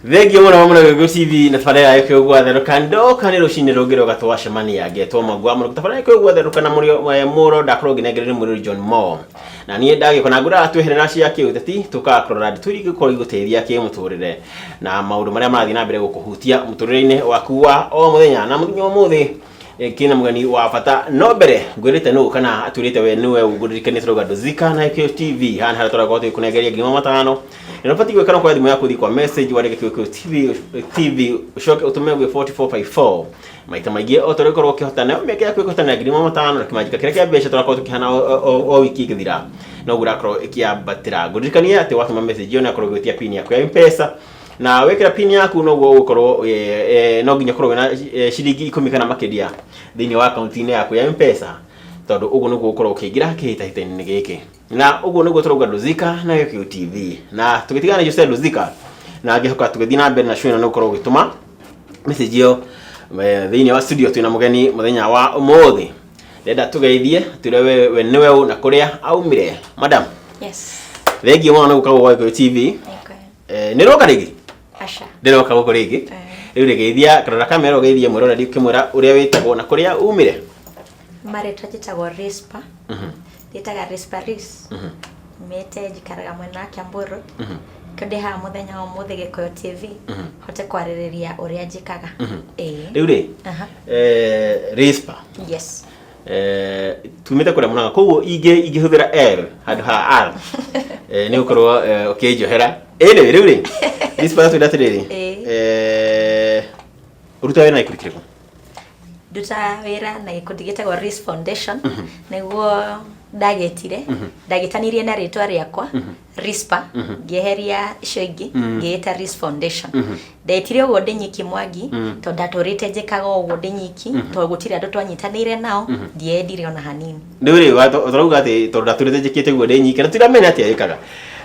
Thegi mwana mwana Gĩkũyũ TV na tabarĩra yake ũgwatherũka ndoka nĩ rũcinĩ rũngĩ rũgatwacemania ngetwo magwa mũno tabarĩra yake ũgwatherũka na mũro ndakorwo nginengerere mũrũ John Mo na niĩ ndagĩkona ngura tweherera cia kĩũteti tukakorora tũrigi gũkorwo igũteithia kĩmũtũrĩre na maũndũ marĩa marathiĩ na mbere gũkũhutia mũtũrĩre-inĩ waku wa o mũthenya na mũthenya ũmũthĩ kina mugani wa bata no mbere ngwirite no kana aturite we niwe ugurikane turoga dozika na Gĩkũyũ TV hana hara tũragote kunegeria ngima matano ino pati gwekana kwa thimu yako kwa message wa Gĩkũyũ TV shoke utume gwe 4454 maita maingĩ otorekorwo kihotana meke yako ikotana ngima matano na kimajika kire kia besha tũrakorwo tukihana o wiki igithira no gurakorwo ikiambatira ngurikanie ati watuma message yo nakorwo gwetia pin yako ya M-Pesa na wekera pin yaku no gukorwo no nginya korwo na shilingi 10 kana makedia thini wa account-inĩ yaku ya M-Pesa tondu ugu niguo ukorwo ukiingira kihitahitaini giki na ugu niguo turauga Dozika na Gĩkũyũ TV na tugitigana Jose Dozika na ngihoka tugithii na mbere na show no ukorwo ugituma message yo thini wa studio twina mugeni muthenya wa umuthi ndenda tugeithie turewe we niwe na kuria aumire madam. Yes. Thegi mwana gukagwo Gĩkũyũ TV ni roka rigi Asha ndiroka guko rigi riu rigeithia karora kamera ugeithie mwirora ndikimwira uria witagwo na kuria umire mareta jitagwo Rispa nditaga Risparis mete jikaraga mwena Kiamburu kende ha muthenya wa muthi Gĩkũyũ TV hote kwaririria uria jikaga riu ri Rispa yes tumite kuria munaga koguo ingihuthira L handu ha R ni ukorwo ukijohera riu ri Rispa tu datiriri uruta wena ikurikireko duta wera na gikundi gitagwo Ris Foundation niguo ndagetire ndagitanirie na ritwa riakwa Rispa ngeheria icio ingi ngeeta Ris Foundation ndetire uguo ndinyiki Mwangi to ndaturite njikaga uguo ndinyiki to gutire andu twanyitanire nao ndiendire ona hanini nduri watorauga ati to ndaturite njikite uguo ndinyiki na tiramenya ati ayikaga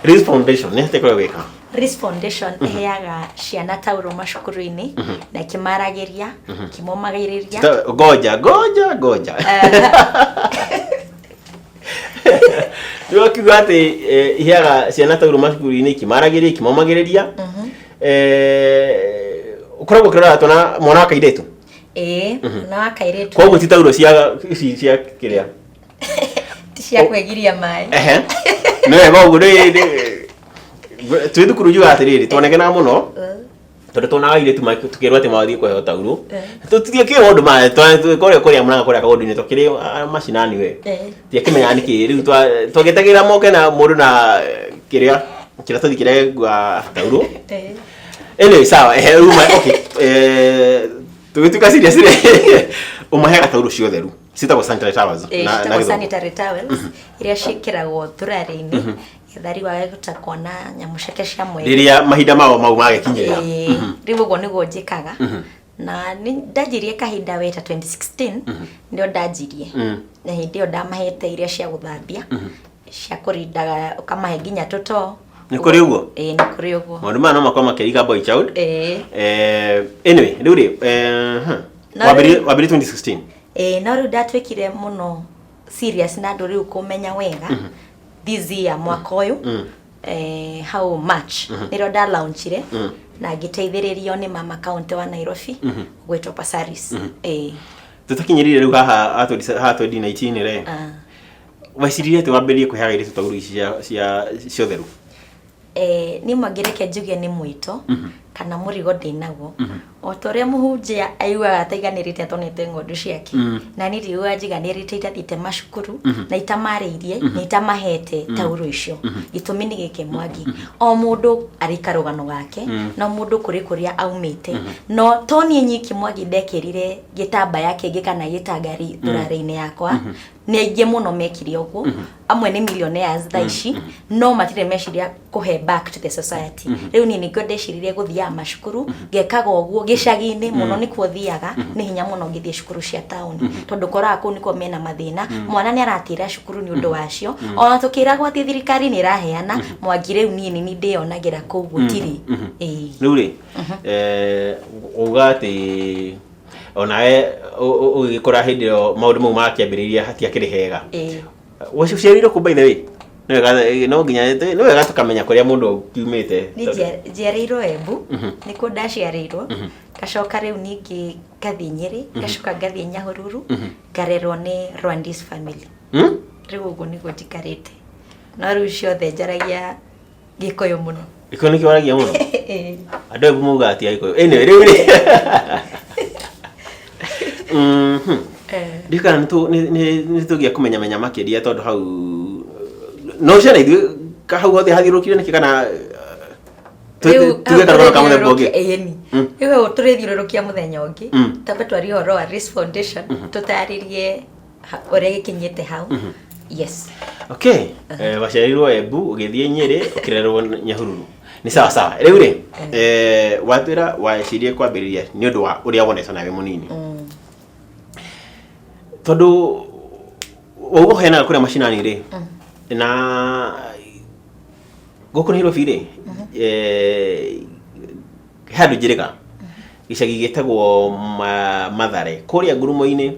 Ris Foundation ne tekora weka Ris Foundation eheaga ciana tauro macukuru-ini na kimaragiria kimomagiriria goja kiuga ati iheaga ciana tauro macukuru-ini kimaragiria kimomagiriria ukoragwo kirora tona mwana wa kairetu mwana wa kairetu koguo ti tauro cia kiria cia kwegiria mai no ego twithukuru juga atiriri twonekana muno tondu tunaga iretu tukirwa ati mawathie kuheo tauro tutie kiundu ma twikore kuria muna kuria kaundu-ini tukiri macinani we tie kimenya niki riu twagetagira moke na mundu na kiria tuthi kiria gwa tauro anyway sawa okay tugituka serious umahega tauro cio theru sitagwo sanitary towels na sanitary towels iria cikiragwo thurari-ini thari wa gutakwo na nyamuceke cia mweri riria mahinda mao mau magikinyira riu uguo niguo njikaga na ni ndajirie kahinda weta 2016 ndio ndajirie na hindi yo ndamahete iria cia guthambia cia kurindaga ukamahe nginya tuto ni kuri uguo ni kuri uguo maundu ma no makwa makiriga boy child anyway riu ri wabiri 2016 no riu ndatwikire muno serious na ndu riu kumenya wega this year mwaka uyu how much niro da launchire na ngiteithiririo ni mama county wa Nairobi gwetwo Pasaris tutakinyirire riu haha 2019 re waicirire ati wambirie kuheaga iretu tauro ici cia theru ni mwangireke njuge ni mwito kana murigo ndinaguo o toria muhunjia aiguaga ataiganirite atonete ngondu ciake na ni riu ajiganirite itathite macukuru na itamariirie na itamahete tauro icio gitumi ni gike Mwangi o mundu arika rugano gake no mundu kuri kuria aumite no toni nyiki Mwangi ndekirire gitamba yake ngikana gitangari thurari-ini yakwa ni aingi muno mekire uguo amwe ni millionaires thaici no matire meciria kuhe back to the society riu ni ningo ndeciririe guthia macukuru ngekaga uguo gicagi-ini muno ni kuothiaga ni hinya muno ngithie cukuru cia town tondu koraga ku niko mena mathina mwana ni aratira cukuru ni undu wacio ona tukiragwo ati thirikari ni raheana Mwangi riu ni ndionagira ku gutiri riu ri ugati onae ugikora hindi maundu mau makiambiriria hatiakiri hega wacio ciariro ku by the way no nginya no wega tukamenya kuria mundu kiumite ni njiarĩirwo Embu nikuo ndaciarĩirwo gacoka riu ningi gathi Nyeri gacoka gathi Nyahururu ngarerwo ni Rwandese family riu uguo niguo njikarĩte no riu ciothe njaragia Gĩkũyũ muno iko niki waragia muno andu Embu muga ati Gĩkũyũ anyway riu ri ndikana ni tugia kumenya menya makiria tondu hau no ciana ithu hau hothe hathirukire niki kana tuge kana kama the boge riu turithiururukia muthenya ungi tambe twari horo wa Race Foundation tutaririe uria gikinyite hau yes okay waciarirwo Embu ugithie Nyeri ukirerwo Nyahururu ni sawa sawa riu ri watwira wacirie kwambiriria ni undu wa uria wonetwo nawe munini tondu ugo hena kuria mashinani ri na guku ni Nairobi ri handu njiriga gicagi gitagwo Mathare kuria ngurumo-ini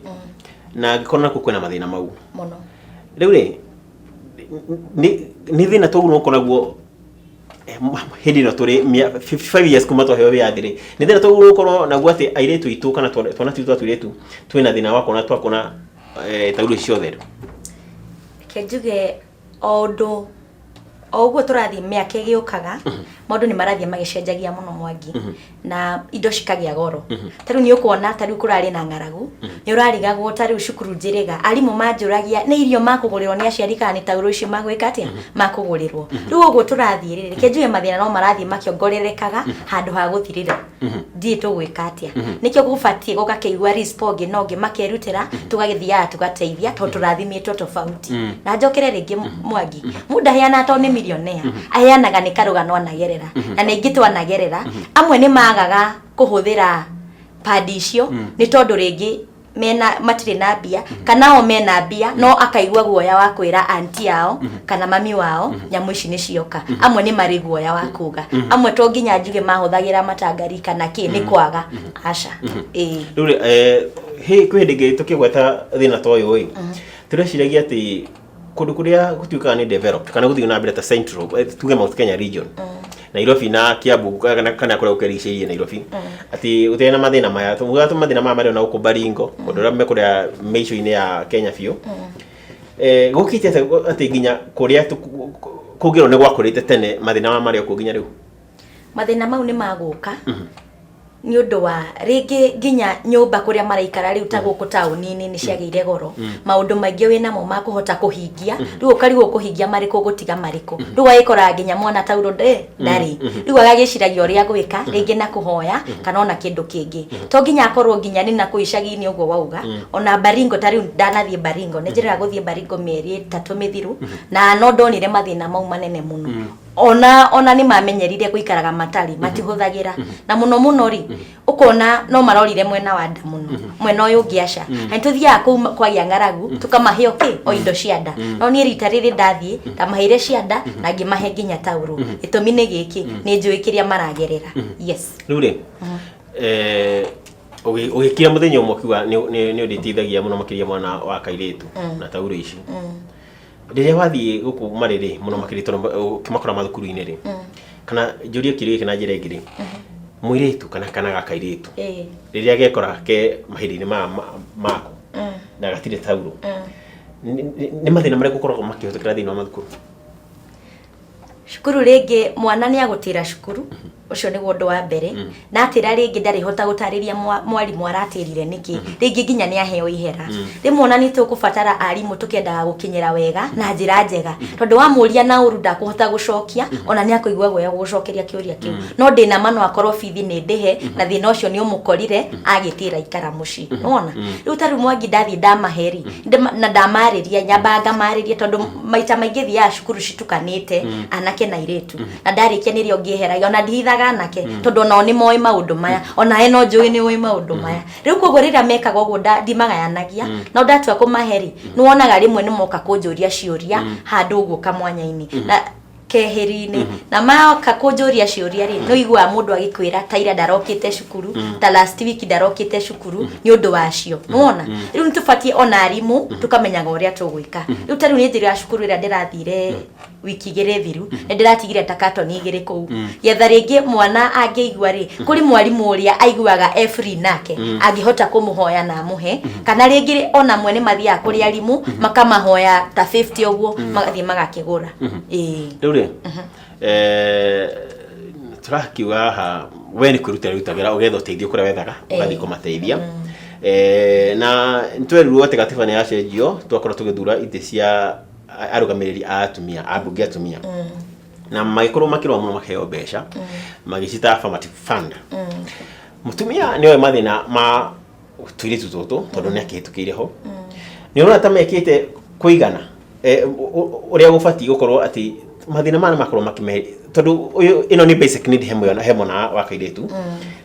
na ngikona ku kwena mathina mau muno riu ri ni thina toguo ukoraguo hindi no turi 55 years kuma twaheo biathiri ni thina toguo ukorwo naguo ati airetu itu kana twana tu twatuiretu twina thina wa kona twakona tauru ciothe kenjuge ondo oguo turathi miaka giukaga maundu ni marathie magicenjagia muno Mwangi na indo cikagia goro tariu ni ukuona tariu kurari na ngaragu ni urarigagwo tariu cukuru njiriga arimu manjuragia ni irio makugurirwo ni aciari kana ni tauro ici magwika atia makugurirwo riu uguo turathie riri kenjuge mathina no marathie makiongererekaga handu ha guthirira ndie tugwika atia nikio gubatie gukakeigua risponge nonge makerutira tugagithia tugateithia to turathimitwo tofauti na njokere ringi Mwangi muda heana to ni millionaire aheanaga ni karugano anagerera na ningi twanagerera amwe ni magaga kuhuthira padi icio ni tondu ringi mena matire na bia kana o mena bia no akaigua guoya wa kwira aunti yao kana mami wao nyamu ici ni cioka amwe ni mari guoya wa kuga amwe to nginya njuge mahuthagira matangari kana ki ni kwaga aca riu he kwindige tukigweta thina toyo turaciragia ati kundu kuria gutuika ni developed kana guthii na mbere ta Central tuge Mount Kenya region Nairobi na Kiambu kana kuria ukericeirie Nairobi ati utena mathina maya tumuga mathina maya mari na ukubaringo kundu rambe kuria meico-ini ya Kenya biu gukite ati nginya kuria kugiro ni gwakurite tene mathina mari okuginya riu mathina mau ni maguka ni undu wa ringi nginya nyumba kuria maraikara riu ta guku tauni-ini ni ciageire goro maundu maingi wina mo makuhota kuhingia riu ukarigo kuhingia mariko gutiga mariko riu waikora nginya mwana tauro ndari riu agagiciragia uria gwika ringi na kuhoya kana ona kindu kingi to nginya akorwo nginya ni na kuicagi-ini uguo wauga ona Baringo tariu ndanathie Baringo ni njira guthie Baringo mieri 3 mithiru na no ndonire mathina mau manene muno ona ni mamenyerire guikaraga matari matihuthagira na muno ri ukona no marorire mwena wa nda muno mwena uyu ngiaca na tuthia kwa ngaragu tukamahe o indo cianda no ni rita riri ndathie tamaheire cianda na ngimahe nginya tauro itumi ni giki ni njui kiria maragerera yes riu ri ugikia muthenya umwe kiwa ni uditithagia muno makiria mwana wa kairitu na tauro ici ndiye wathie guku mariri muno makirito kimakora mathukuru-ini ri kana njurie kirio kana njira ingiri muiritu kana gakairitu riria gekora ke mahiri-ini mako na gatire tauro ni mathina mari gukorwo makihutukira thini wa mathukuru cukuru ringi mwana ni agutira cukuru ucio ni gundu wa mbere na atira ringi ndari hota gutariria mwarimu aratirire niki ringi nginya ni aheo ihera rimwe ona ni tukubatara arimu tukiendaga gukinyira wega na njira njega tondu wa muria na uru ndakuhota gucokia ona ni akuigua goya gucokeria kiuria kiu no ndina mano akorwo bithi ni ndihe na thina ucio ni umukorire agitira ikara muci nona riu taru Mwangi ndathi ndamaheri na ndamariria nyambanga mariria tondu maita maingi thia cukuru citukanite anake na iretu na ndarikia nirio ngiheraga ona ndihithaga anake tondu no ni moi maundu maya ona eno njui ni oi maundu maya riu koguo rira mekaga uguo ndimagayanagia no ndatua kumaheri ni wonaga rimwe ni moka kunjuria ciuria handu uguo kamwanya-ini na keheri-inĩ na maoka kũnjũria ciũria rĩ no igua mũndũ agĩkwĩra Taira ndarokĩte cukuru ta last week ndarokĩte cukuru nĩ ũndũ wacio nĩwona rĩu nĩtũbatie ona arimũ tũkamenyaga ũrĩa tũgwĩka rĩu ta rĩu nĩ njĩra cukuru ĩrĩa ndĩrathire wiki igĩrĩ thiru nĩ ndĩratigire ta katoni igĩrĩ kũu getha rĩngĩ mwana angĩigua rĩ kũrĩ mwarimũ ũrĩa aiguaga free nake angĩhota kũmũhoya na amũhe kana rĩngĩ ona mwene mathiaga kũrĩ arimũ makamahoya ta 50 ũguo magathiĩ magakĩgũra rĩu rĩ tũrakiuga haha we nĩ kwĩrutĩra rutagĩra ũgetha ũteithio kũrĩa wethaga ũgathiĩ kũmateithia na nĩtwerirwo atĩ gatiba nĩ yacenjio twakorwo tũgĩthura itĩ cia arũgamĩrĩri a atumia ambunge atumia na magĩkorwo makĩrũa mũno makaheo mbeca magĩcita affirmative fund mũtumia nĩoĩ mathĩna ma tũirĩtu tũtũ tondũ nĩ akĩhĩtũkĩire ho nĩ ũrona ta mekĩte kũigana ũrĩa gũbatiĩ gũkorwo atĩ mathĩna maya makorwo makĩmehe tondũ ĩno nĩ basic need he mwana wa kairĩtu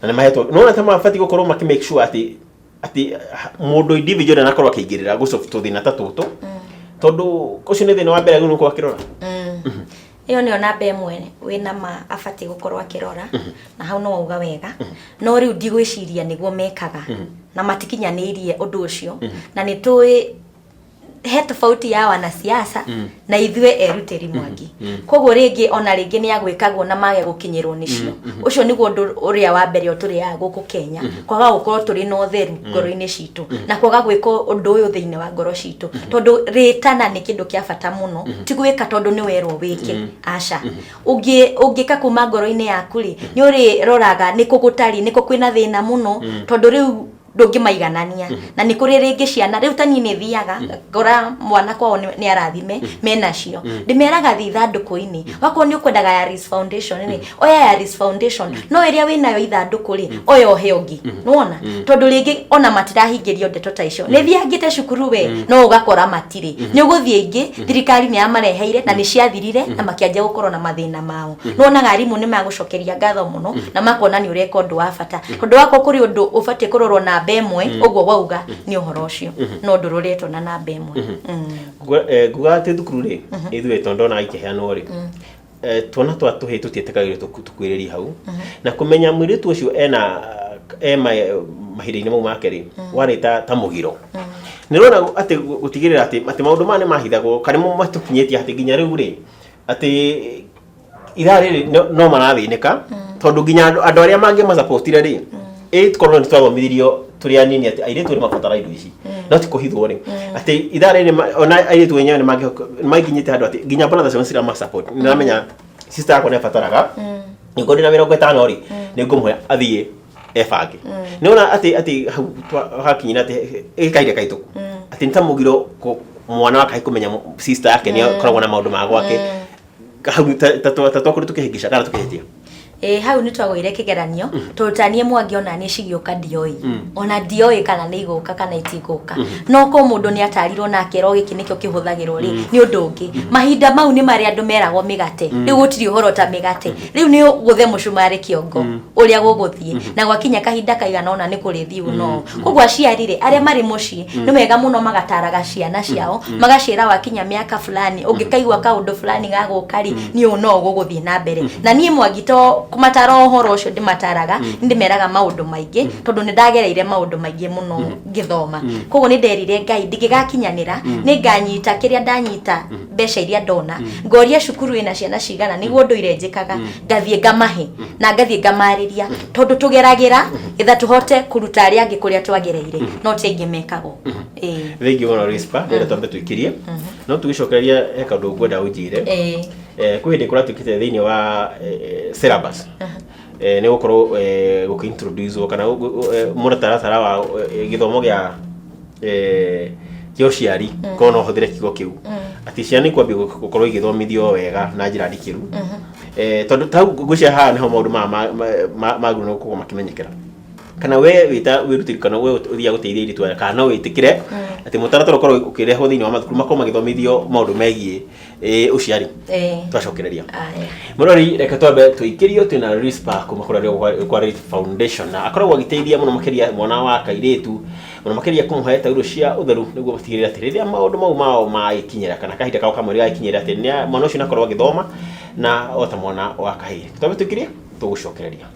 na nĩ mahetwo nĩ ũrona ta mabatiĩ gũkorwo makĩ make sure atĩ mũndũ individual anakorwo akĩingĩrĩra gũsolve tũthĩna ta tũtũ tondũ ũcio nĩ thĩna wa mbere gũkorwo akĩrora iyo nĩ ona mbe mwene wĩna ma abatiĩ gũkorwo akĩrora na hau no wauga wega no rĩu ndigwĩciria nĩguo mekaga na matikinyanĩirie ũndũ ũcio na nĩ tũĩ he tofauti ya wanasiasa na ithuĩ erutĩri Mwangi koguo rĩngĩ ona rĩngĩ nĩ agwĩkagwo na mage gũkinyĩrwo nĩcio ũcio nĩguo ũndũ ũrĩa wa mbere ũtũrĩaga gũkũ Kenya kwaga gũkorwo tũrĩ na ũtheru ngoro-inĩ citũ na kwaga gwĩka ũndũ ũyũ thĩinĩ wa ngoro citũ tondũ rĩtana nĩ kĩndũ kĩa bata mũno ti gwĩka tondũ nĩ werwo wĩke aca ũngĩka kuma ngoro-inĩ yaku rĩ nĩ ũrĩroraga nĩ kũgũtari nĩ kwĩna thĩna mũno tondũ rĩu ndũngĩmaiganania na nĩ kũrĩ rĩngĩ ciana rĩu tani nĩ thiaga ngora mwana kwao nĩ arathime menacio ndĩmeraga thi ithandũkũ-inĩ wakorwo nĩ ũkwendaga Yaris Foundation nĩ oya Yaris Foundation no ĩrĩa wĩnayo ithandũkũ rĩ oya ũhe ũngĩ nĩwona tondũ rĩngĩ ona matirahingĩrio ndeto ta icio nĩ thiangĩte cukuru we no ũgakora matirĩ nĩ ũgũthiĩ ingĩ thirikari nĩ yamareheire na nĩ ciathirire na makĩanjia gũkorwo na mathĩna mao nĩwonaga arimũ nĩ magũcokeria ngatho mũno na makona nĩ ũreka ũndũ wa bata tondũ wako kũrĩ ũndũ ũbatiĩ kũrorwo na bemwe ũguo wauga nĩ ũhoro ũcio no ndũroretwo na namba ĩmwe nguga atĩ thukuru rĩ ithuĩ tondũ ndona ikĩheanwo rĩ tuona twatũhĩ tũtietĩkagĩrwo tũkwĩrĩria hau na kũmenya mũirĩtu ũcio mahinda-inĩ mau make rĩ warĩ ta mũgiro nĩ rona atĩ gũtigĩrĩra atĩ maũndũ maya nĩ mahithagwo kana matũkinyĩtie atĩ nginya rĩu rĩ atĩ ithaa rĩrĩ no marathĩnĩka tondũ nginya andũ arĩa mangĩmacapotire rĩ tukorwo nĩ twathomithirio tũrĩ anini atĩ airĩtu nĩ mabatara indo ici no ti kũhithwo rĩ atĩ ithaa rĩrĩ ona airĩtu wenyewe nĩ mangĩkinyĩte handũ atĩ nginya brothers nĩ cirama-support nĩ ramenya sister yakwa nĩ abataraga nĩguo ndĩna 50 rĩ nĩ ngũmũhe athiĩ ebange nĩ ona atĩ hau hakinyire atĩ ĩkaire kaitũ atĩ nĩ ta mũgiro mwana wake kũmenya sister yake nĩ akoragwo na maũndũ ma gwake hau ta twakorwo tũkĩhĩngĩca kana tũkĩhĩtia hau nĩ twagũire kĩgeranio tũtanie Mwangi ona nĩ cigĩũka ndioi ona ndioi kana nĩ igũka kana itigũka no ko mũndũ nĩ atarirwo na kero gĩkĩ nĩkĩo kĩhũthagĩrwo rĩ nĩ ũndũ ũngĩ mahinda mau nĩ marĩa andũ meragwo mĩgate rĩu gũtirĩ ũhoro ta mĩgate rĩu nĩ gũthe mũcumarĩ kĩongo ũrĩa gũgũthiĩ na gwakinya kahinda kaigana ona nĩ kũrĩthiu no koguo aciarire arĩa marĩ mũciĩ nĩ wega mũno magataraga ciana ciao magaciĩra wakinya mĩaka fulani ũngĩkaigua kaũndũ fulani gagũka rĩ nĩ ũũ no gũgũthiĩ na mbere na niĩ Mwangi to kumatara ũhoro ũcio ndĩmataraga ndĩmeraga maũndũ maingĩ tondũ nĩ ndagereire maũndũ maingĩ mũno ngĩthoma koguo nĩ nderire Ngai ndingĩgakinyanĩra nĩ nganyita kĩrĩa ndanyita mbeca iria ndona ngoria cukuru ĩna ciana cigana nĩguo ndũire njĩkaga ngathiĩ ngamahe na ngathiĩ ngamarĩria tondũ tũgeragĩra getha tũhote kũruta arĩa angĩ kũrĩa twagereire no ti aingĩ mekagwo thengi mũno Rispa nĩ twambe twĩkĩrie no tũgĩcokereria he kaũndũ ngwenda ũnjĩre kwĩ hĩndĩ kũratuĩkĩte thĩinĩ wa syllabus nĩ gũkorwo gũkĩintroduce kana mũtaratara wa gĩthomo gĩa ũciari korwo no ũhũthĩre kiugo kĩu atĩ ciana ikwambia gũkorwo igĩthomithio wega na njĩra ndikĩru tondũ ta ngwĩciria haha nĩho maũndũ magĩrĩirwo nĩ gũkorwo makĩmenyekera kana we wĩta wĩrutĩri kana we ũthiaga gũteithia airĩtu aya kana no wĩtĩkĩre atĩ mũtaratara ũkorwo ũkĩrehwo thĩinĩ wa mathukuru makorwo magĩthomithio maũndũ megiĩ ũciari twacokereria mũrori reke twambe tũikĩrio twĩna Rispa kuma kũrĩa kwa Rich Foundation na akoragwo agĩteithia mũno makĩria mwana wa kairĩtu mũno makĩria kũmũhe taurũ cia ũtheru nĩguo matigĩrĩre atĩ rĩrĩa maũndũ mau mao magĩkinyĩra kana kahinda kao kamwe gagĩkinyĩra atĩ mwana ũcio nakorwo agĩthoma na ota mwana wa kahiri twabe tukirie tugucokereria